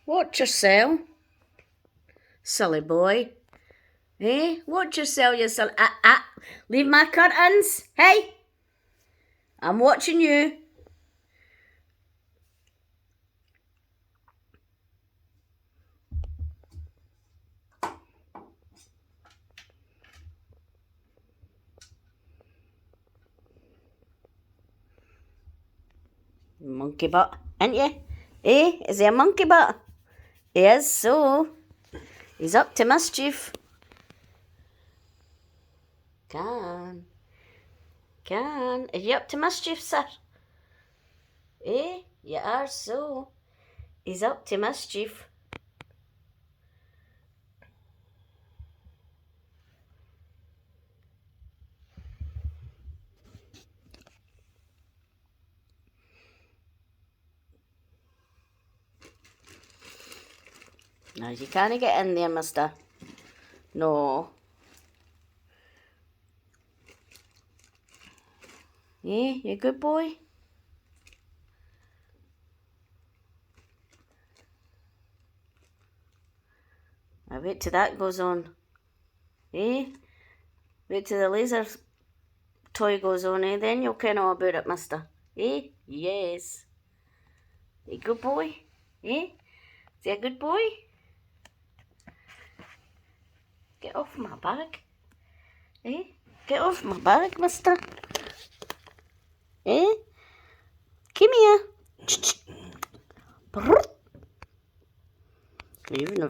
Watch yourself. Silly boy. Eh? Watch yourself, you silly... Leave my curtains. Hey! I'm watching you. Monkey butt, ain't you? Eh? Is he a monkey butt? He is, so. He's up to mischief. Can. Are you up to mischief, sir? Eh? You are, so. He's up to mischief. No, you can't get in there, mister. No. Eh? You a good boy? I wait till that goes on. Eh? Wait till the laser toy goes on, eh? Then you'll ken all about it, mister. Eh? Yes. You good boy? Eh? Is he a good boy? Get off my bag. Eh? Get off my bag, mister. Eh? Come here. You've never